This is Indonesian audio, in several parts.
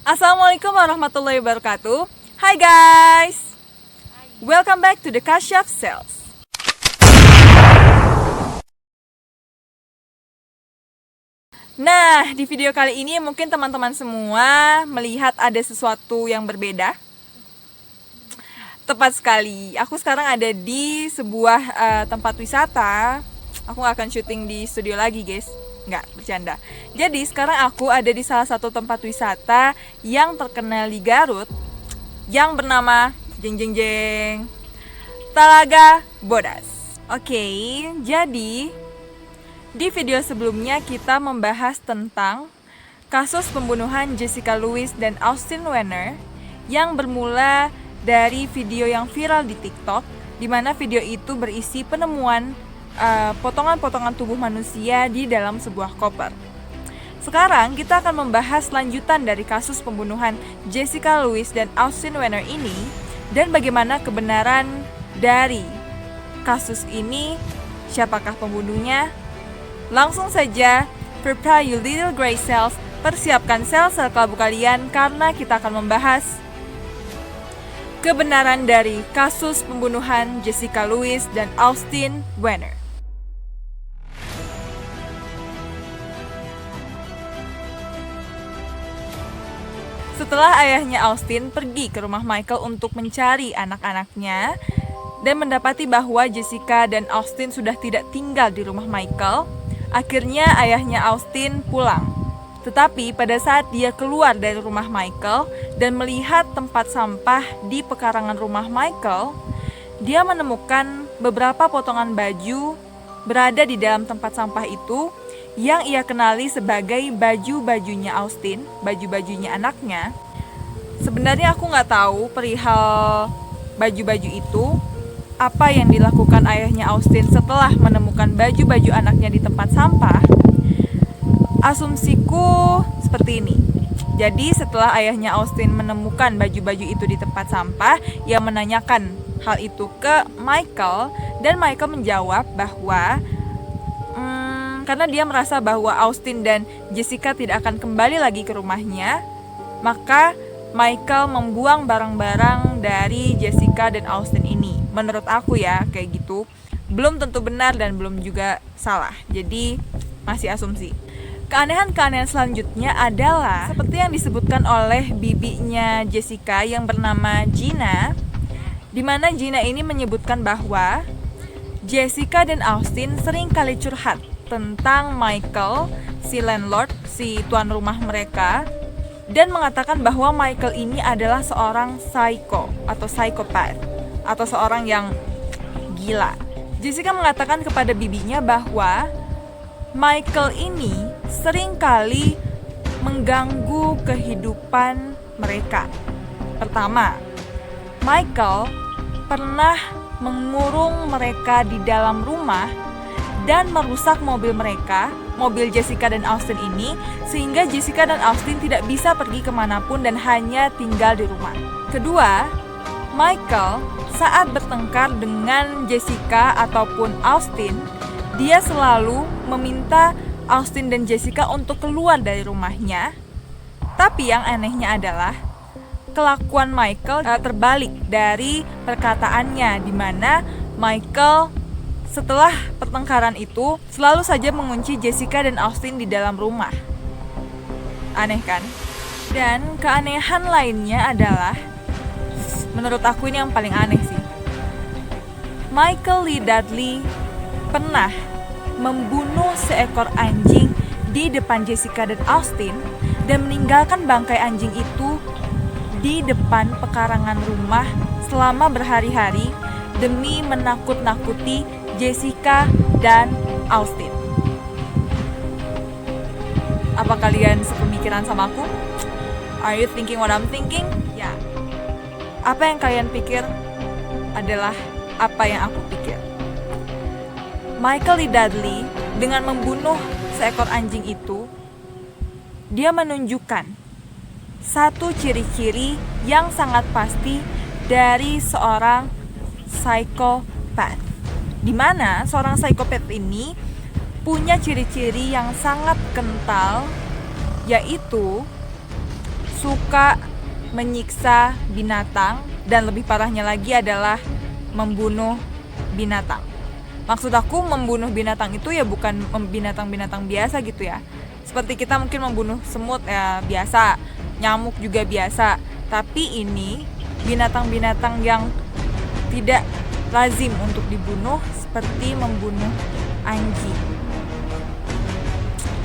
Assalamualaikum warahmatullahi wabarakatuh. Hai guys, welcome back to the Kasyaf Sales. Nah, di video kali ini mungkin teman-teman semua melihat ada sesuatu yang berbeda. Tepat sekali, aku sekarang ada di sebuah tempat wisata. Aku gak akan syuting di studio lagi guys, nggak, bercanda. Jadi sekarang aku ada di salah satu tempat wisata yang terkenal di Garut, yang bernama jeng jeng jeng Talaga Bodas. Oke, jadi di video sebelumnya kita membahas tentang kasus pembunuhan Jessica Louis dan Austin Werner yang bermula dari video yang viral di TikTok, di mana video itu berisi penemuan potongan-potongan tubuh manusia di dalam sebuah koper. Sekarang kita akan membahas lanjutan dari kasus pembunuhan Jessica Louis dan Austin Werner ini dan bagaimana kebenaran dari kasus ini, siapakah pembunuhnya. Langsung saja, prepare your little gray cells, persiapkan sel-sel kelabu kalian karena kita akan membahas kebenaran dari kasus pembunuhan Jessica Louis dan Austin Werner. Setelah ayahnya Austin pergi ke rumah Michael untuk mencari anak-anaknya dan mendapati bahwa Jessica dan Austin sudah tidak tinggal di rumah Michael, akhirnya ayahnya Austin pulang. Tetapi pada saat dia keluar dari rumah Michael dan melihat tempat sampah di pekarangan rumah Michael, dia menemukan beberapa potongan baju berada di dalam tempat sampah itu yang ia kenali sebagai baju-bajunya Austin, baju-bajunya anaknya. Sebenarnya aku nggak tahu perihal baju-baju itu, apa yang dilakukan ayahnya Austin setelah menemukan baju-baju anaknya di tempat sampah. Asumsiku seperti ini. Jadi setelah ayahnya Austin menemukan baju-baju itu di tempat sampah, ia menanyakan hal itu ke Michael dan Michael menjawab bahwa karena dia merasa bahwa Austin dan Jessica tidak akan kembali lagi ke rumahnya, maka Michael membuang barang-barang dari Jessica dan Austin ini. Menurut aku ya, kayak gitu. Belum tentu benar dan belum juga salah. Jadi masih asumsi. Keanehan-keanehan selanjutnya adalah seperti yang disebutkan oleh bibinya Jessica yang bernama Gina, di mana Gina ini menyebutkan bahwa Jessica dan Austin sering kali curhat tentang Michael, si landlord, si tuan rumah mereka, dan mengatakan bahwa Michael ini adalah seorang psycho atau psychopath atau seorang yang gila. Jessica mengatakan kepada bibinya bahwa Michael ini seringkali mengganggu kehidupan mereka. Pertama, Michael pernah mengurung mereka di dalam rumah dan merusak mobil mereka, mobil Jessica dan Austin ini, sehingga Jessica dan Austin tidak bisa pergi kemanapun dan hanya tinggal di rumah. Kedua, Michael saat bertengkar dengan Jessica ataupun Austin, dia selalu meminta Austin dan Jessica untuk keluar dari rumahnya. Tapi yang anehnya adalah kelakuan Michael terbalik dari perkataannya, di mana Michael setelah pertengkaran itu selalu saja mengunci Jessica dan Austin di dalam rumah. Aneh kan? Dan keanehan lainnya adalah, menurut aku ini yang paling aneh sih, Michael Lee Dudley pernah membunuh seekor anjing di depan Jessica dan Austin dan meninggalkan bangkai anjing itu di depan pekarangan rumah selama berhari-hari demi menakut-nakuti Jessica dan Austin. Apa kalian sepemikiran sama aku? Are you thinking what I'm thinking? Ya. Apa yang kalian pikir adalah apa yang aku pikir. Michael Lee Dudley dengan membunuh seekor anjing itu, dia menunjukkan satu ciri-ciri yang sangat pasti dari seorang psychopath, di mana seorang psikopat ini punya ciri-ciri yang sangat kental, yaitu suka menyiksa binatang, dan lebih parahnya lagi adalah membunuh binatang. Maksud aku membunuh binatang itu ya bukan binatang-binatang biasa gitu ya. Seperti kita mungkin membunuh semut ya biasa, nyamuk juga biasa. Tapi ini binatang-binatang yang tidak lazim untuk dibunuh, seperti membunuh anjing.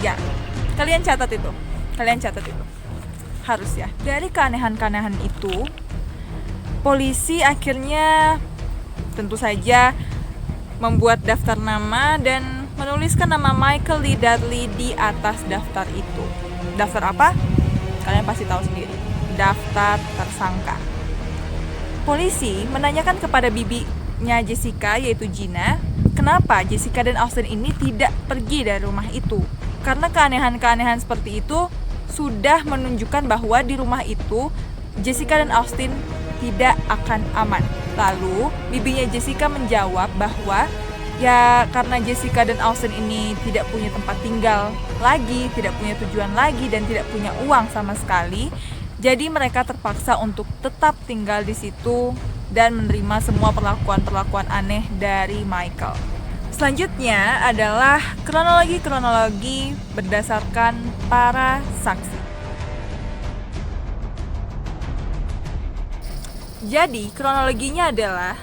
Ya, kalian catat itu. Harus ya. Dari keanehan-keanehan itu, polisi akhirnya tentu saja membuat daftar nama dan menuliskan nama Michael Lee Dudley di atas daftar itu. Daftar apa? Kalian pasti tahu sendiri. Daftar tersangka. Polisi menanyakan kepada bibinya Jessica, yaitu Gina, kenapa Jessica dan Austin ini tidak pergi dari rumah itu. Karena keanehan-keanehan seperti itu sudah menunjukkan bahwa di rumah itu Jessica dan Austin tidak akan aman. Lalu bibinya Jessica menjawab bahwa ya karena Jessica dan Austin ini tidak punya tempat tinggal lagi, tidak punya tujuan lagi, dan tidak punya uang sama sekali, jadi mereka terpaksa untuk tetap tinggal di situ dan menerima semua perlakuan-perlakuan aneh dari Michael. Selanjutnya adalah kronologi berdasarkan para saksi. Jadi kronologinya adalah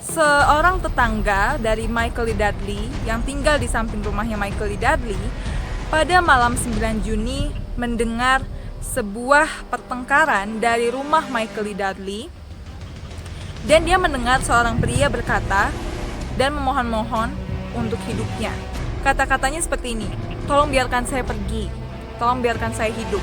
seorang tetangga dari Michael Lee Dudley yang tinggal di samping rumahnya Michael Lee Dudley pada malam 9 Juni mendengar sebuah pertengkaran dari rumah Michael Lee Dudley, dan dia mendengar seorang pria berkata dan memohon-mohon untuk hidupnya. Kata-katanya seperti ini, tolong biarkan saya pergi, tolong biarkan saya hidup.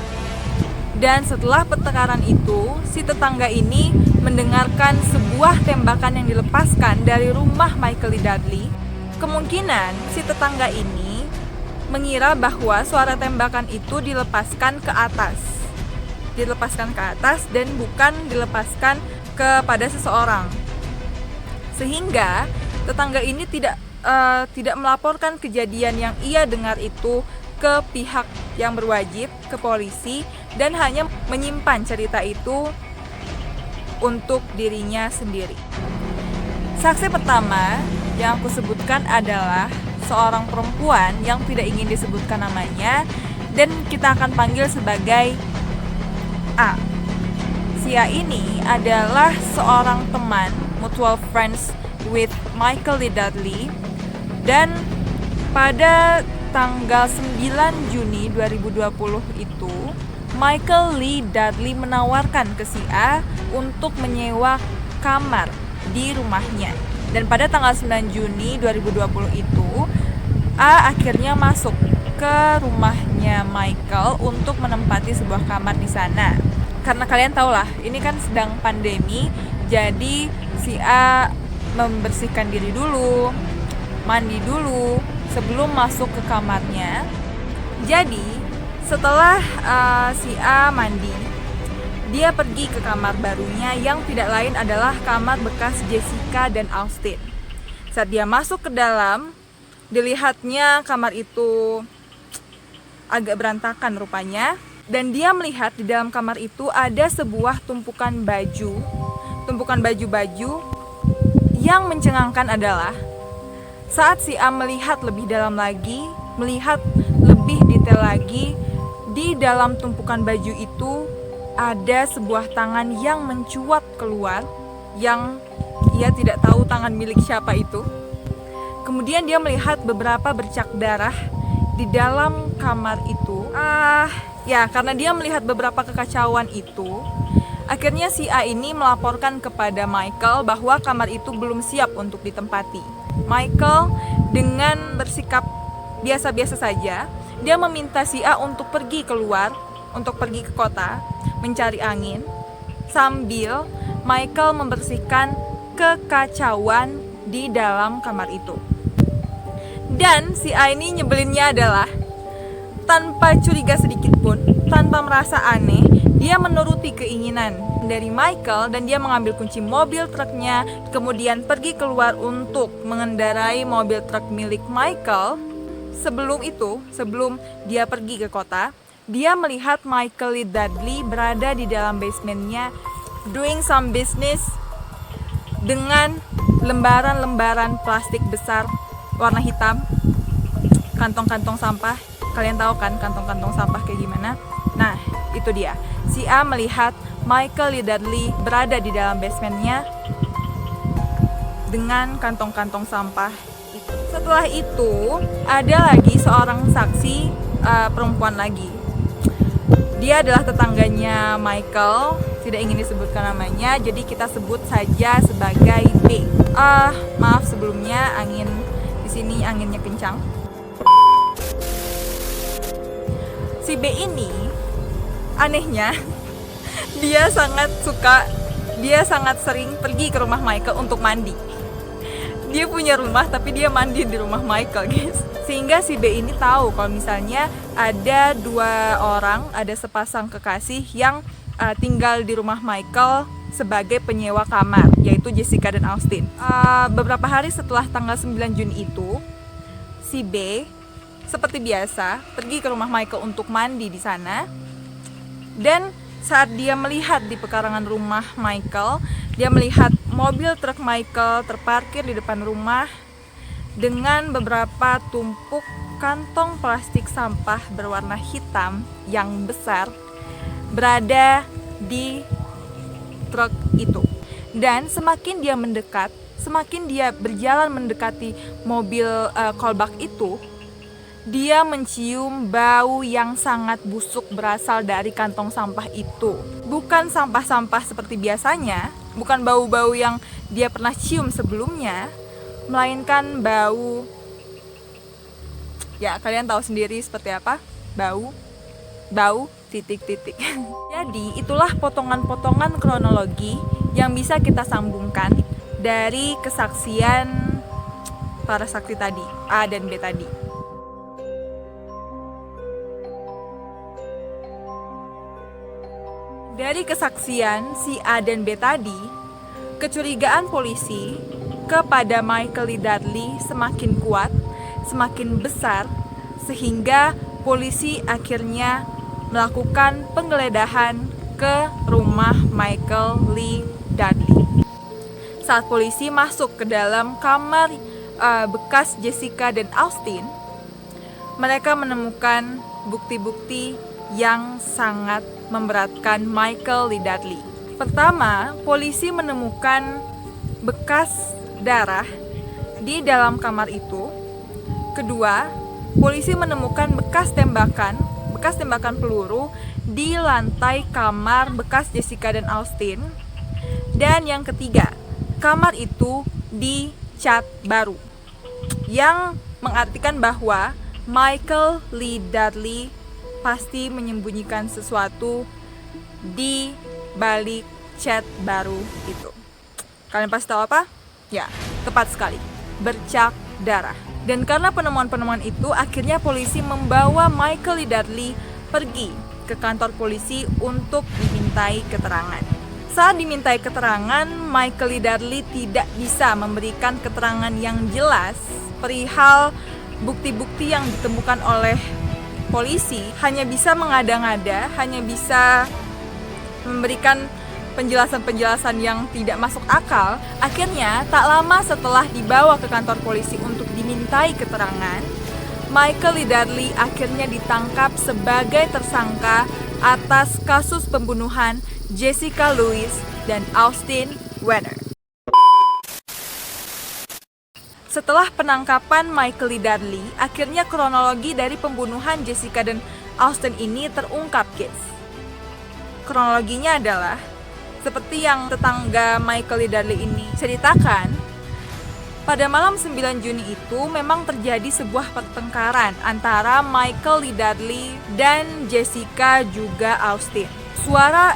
Dan setelah pertengkaran itu, si tetangga ini mendengarkan sebuah tembakan yang dilepaskan dari rumah Michael Lee Dudley. Kemungkinan si tetangga ini mengira bahwa suara tembakan itu dilepaskan ke atas. Dilepaskan ke atas dan bukan dilepaskan kepada seseorang. Sehingga tetangga ini tidak melaporkan kejadian yang ia dengar itu ke pihak yang berwajib, ke polisi, dan hanya menyimpan cerita itu untuk dirinya sendiri. Saksi pertama yang aku sebutkan adalah seorang perempuan yang tidak ingin disebutkan namanya, dan kita akan panggil sebagai A. Si A ini adalah seorang teman, mutual friends with Michael Lee Dudley, dan pada tanggal 9 Juni 2020 itu Michael Lee Dudley menawarkan ke si A untuk menyewa kamar di rumahnya. Dan pada tanggal 9 Juni 2020 itu A akhirnya masuk ke rumahnya Michael untuk menempati sebuah kamar di sana. Karena kalian tahulah, ini kan sedang pandemi, jadi si A membersihkan diri dulu, mandi dulu sebelum masuk ke kamarnya. Jadi setelah si A mandi, dia pergi ke kamar barunya yang tidak lain adalah kamar bekas Jessica dan Austin. Saat dia masuk ke dalam, dilihatnya kamar itu agak berantakan rupanya, dan dia melihat di dalam kamar itu ada sebuah tumpukan baju-baju. Yang mencengangkan adalah saat si A melihat lebih dalam lagi, melihat lebih detail lagi, di dalam tumpukan baju itu ada sebuah tangan yang mencuat keluar, yang ia tidak tahu tangan milik siapa itu. Kemudian dia melihat beberapa bercak darah di dalam kamar itu. Karena dia melihat beberapa kekacauan itu, akhirnya si A ini melaporkan kepada Michael bahwa kamar itu belum siap untuk ditempati. Michael dengan bersikap biasa-biasa saja, dia meminta si A untuk pergi keluar, untuk pergi ke kota, mencari angin, sambil Michael membersihkan kekacauan di dalam kamar itu. Dan si A ini nyebelinnya adalah tanpa curiga sedikit pun, tanpa merasa aneh, dia menuruti keinginan dari Michael dan dia mengambil kunci mobil truknya, kemudian pergi keluar untuk mengendarai mobil truk milik Michael. Sebelum dia pergi ke kota, Dia melihat Michael Lee Dudley berada di dalam basementnya doing some business dengan lembaran-lembaran plastik besar warna hitam, kantong-kantong sampah. Kalian tahu kan kantong-kantong sampah kayak gimana? Nah, itu dia. Si A melihat Michael Lee Dudley berada di dalam basementnya dengan kantong-kantong sampah itu. Setelah itu, ada lagi seorang saksi perempuan lagi. Dia adalah tetangganya Michael, tidak ingin disebutkan namanya, jadi kita sebut saja sebagai B. Maaf sebelumnya, angin di sini anginnya kencang. Si B ini, anehnya, dia sangat sering pergi ke rumah Michael untuk mandi. Dia punya rumah tapi dia mandi di rumah Michael, guys. Sehingga si B ini tahu kalau misalnya ada ada sepasang kekasih yang tinggal di rumah Michael sebagai penyewa kamar, yaitu Jessica dan Austin. Beberapa hari setelah tanggal 9 Juni itu, si B seperti biasa pergi ke rumah Michael untuk mandi di sana. Dan saat dia melihat di pekarangan rumah Michael, dia melihat mobil truk Michael terparkir di depan rumah dengan beberapa tumpuk kantong plastik sampah berwarna hitam yang besar berada di truk itu. Dan semakin dia mendekat, semakin dia berjalan mendekati mobil callback itu, dia mencium bau yang sangat busuk berasal dari kantong sampah itu. Bukan sampah-sampah seperti biasanya, bukan bau-bau yang dia pernah cium sebelumnya, melainkan bau, ya kalian tahu sendiri seperti apa, bau titik-titik. Jadi itulah potongan-potongan kronologi yang bisa kita sambungkan dari kesaksian para saksi tadi, A dan B tadi. Dari kesaksian si A dan B tadi, kecurigaan polisi kepada Michael Lee Dudley semakin kuat, semakin besar, sehingga polisi akhirnya melakukan penggeledahan ke rumah Michael Lee Dudley. Saat polisi masuk ke dalam kamar bekas Jessica dan Austin, mereka menemukan bukti-bukti yang sangat memberatkan Michael Lee Dudley. Pertama, polisi menemukan bekas darah di dalam kamar itu. Kedua, polisi menemukan bekas tembakan peluru di lantai kamar bekas Jessica dan Austin. Dan yang ketiga, kamar itu dicat baru, yang mengartikan bahwa Michael Lee Dudley pasti menyembunyikan sesuatu di balik cat baru itu. Kalian pasti tahu apa? Ya, tepat sekali, bercak darah. Dan karena penemuan-penemuan itu, akhirnya polisi membawa Michael Lee Dudley pergi ke kantor polisi untuk dimintai keterangan. Saat dimintai keterangan, Michael Lee Dudley tidak bisa memberikan keterangan yang jelas perihal bukti-bukti yang ditemukan oleh polisi. Hanya bisa mengada-ngada, hanya bisa memberikan penjelasan-penjelasan yang tidak masuk akal. Akhirnya, tak lama setelah dibawa ke kantor polisi untuk dimintai keterangan, Michael Lee Dudley akhirnya ditangkap sebagai tersangka atas kasus pembunuhan Jessica Louise dan Austin Wenner. Setelah penangkapan Michael Lee Dudley, akhirnya kronologi dari pembunuhan Jessica dan Austin ini terungkap, guys. Kronologinya adalah seperti yang tetangga Michael Lee Dudley ini ceritakan. Pada malam 9 Juni itu memang terjadi sebuah pertengkaran antara Michael Lee Dudley dan Jessica juga Austin. Suara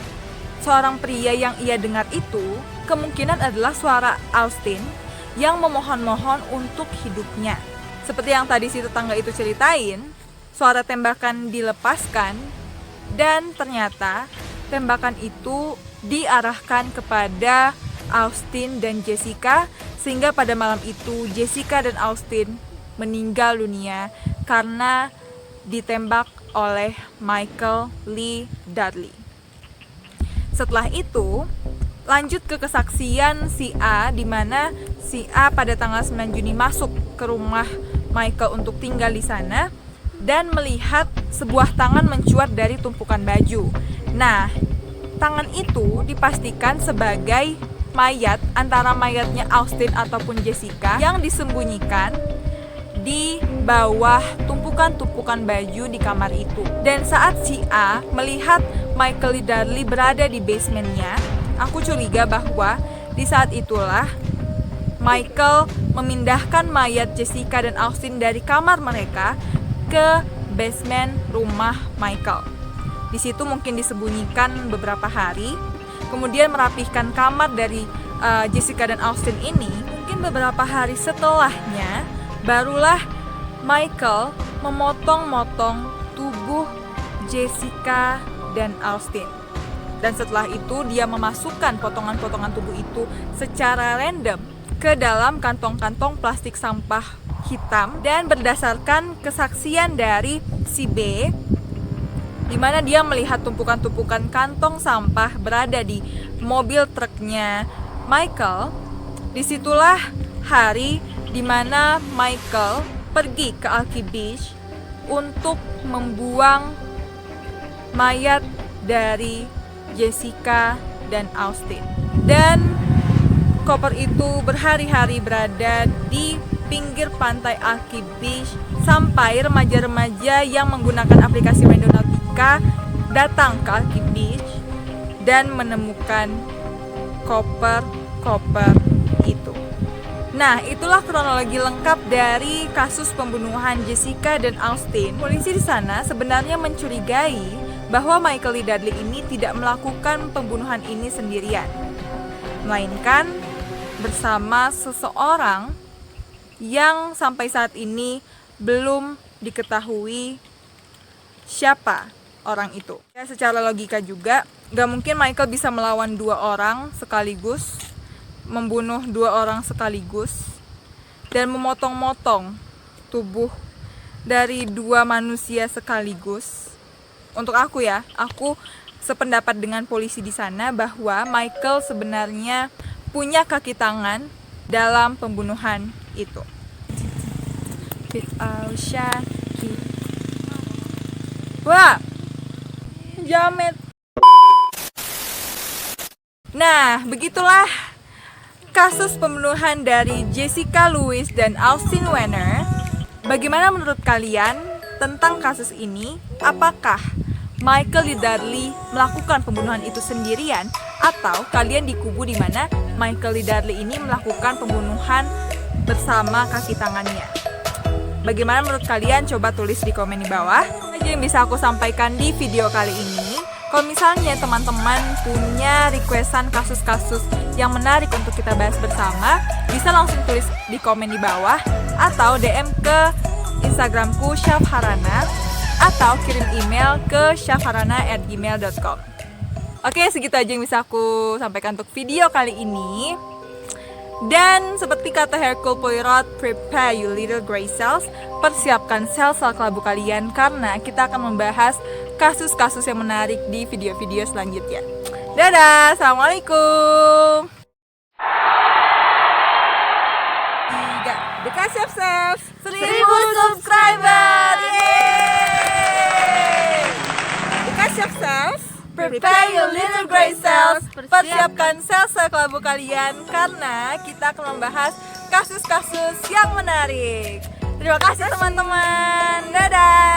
seorang pria yang ia dengar itu kemungkinan adalah suara Austin yang memohon-mohon untuk hidupnya. Seperti yang tadi si tetangga itu ceritain, suara tembakan dilepaskan dan ternyata tembakan itu diarahkan kepada Austin dan Jessica, sehingga pada malam itu Jessica dan Austin meninggal dunia karena ditembak oleh Michael Lee Dudley. Setelah itu, lanjut ke kesaksian si A, di mana si A pada tanggal 9 Juni masuk ke rumah Michael untuk tinggal di sana dan melihat sebuah tangan mencuat dari tumpukan baju. Nah, tangan itu dipastikan sebagai mayat, antara mayatnya Austin ataupun Jessica yang disembunyikan di bawah tumpukan-tumpukan baju di kamar itu. Dan saat si A melihat Michael Lee Dudley berada di basementnya, aku curiga bahwa di saat itulah Michael memindahkan mayat Jessica dan Austin dari kamar mereka ke basement rumah Michael. Di situ mungkin disembunyikan beberapa hari, kemudian merapihkan kamar dari Jessica dan Austin ini. Mungkin beberapa hari setelahnya, barulah Michael memotong-motong tubuh Jessica dan Austin. Dan setelah itu dia memasukkan potongan-potongan tubuh itu secara random ke dalam kantong-kantong plastik sampah hitam. Dan berdasarkan kesaksian dari si B, di mana dia melihat tumpukan-tumpukan kantong sampah berada di mobil truknya Michael, disitulah hari di mana Michael pergi ke Alki Beach untuk membuang mayat dari Jessica dan Austin. Dan koper itu berhari-hari berada di pinggir pantai Alki Beach sampai remaja-remaja yang menggunakan aplikasi Randonautica datang ke Alki Beach dan menemukan koper itu. Nah, itulah kronologi lengkap dari kasus pembunuhan Jessica dan Austin. Polisi di sana sebenarnya mencurigai bahwa Michael Lee Dudley ini tidak melakukan pembunuhan ini sendirian, melainkan bersama seseorang yang sampai saat ini belum diketahui siapa orang itu. Ya, secara logika juga, gak mungkin Michael bisa melawan 2 orang sekaligus, membunuh 2 orang sekaligus, dan memotong-motong tubuh dari 2 manusia sekaligus. Untuk aku ya, aku sependapat dengan polisi di sana bahwa Michael sebenarnya punya kaki tangan dalam pembunuhan itu. Wah, jamet. Nah, begitulah kasus pembunuhan dari Jessica Louise dan Austin Wenner. Bagaimana menurut kalian tentang kasus ini? Apakah Michael Lee Dudley melakukan pembunuhan itu sendirian, atau kalian di kubu di mana Michael Lee Dudley ini melakukan pembunuhan bersama kaki tangannya? Bagaimana menurut kalian? Coba tulis di komen di bawah. Aja yang bisa aku sampaikan di video kali ini. Kalau misalnya teman-teman punya requestan kasus-kasus yang menarik untuk kita bahas bersama, bisa langsung tulis di komen di bawah atau DM ke Instagramku Syafharana, atau kirim email ke syafharana@gmail.com. Oke, segitu aja yang bisa aku sampaikan untuk video kali ini. Dan seperti kata Hercule Poirot, prepare you little grey cells. Persiapkan sel-sel kelabu kalian, karena kita akan membahas kasus-kasus yang menarik di video-video selanjutnya. Dadah, assalamualaikum. 3, dekat siap-siap 1000 subscriber. Yeay! Dekat siap-siap, prepare your little grey cells. Persiapkan sel-sel kelabu kalian, karena kita akan membahas kasus-kasus yang menarik. Terima kasih teman-teman. Dadah.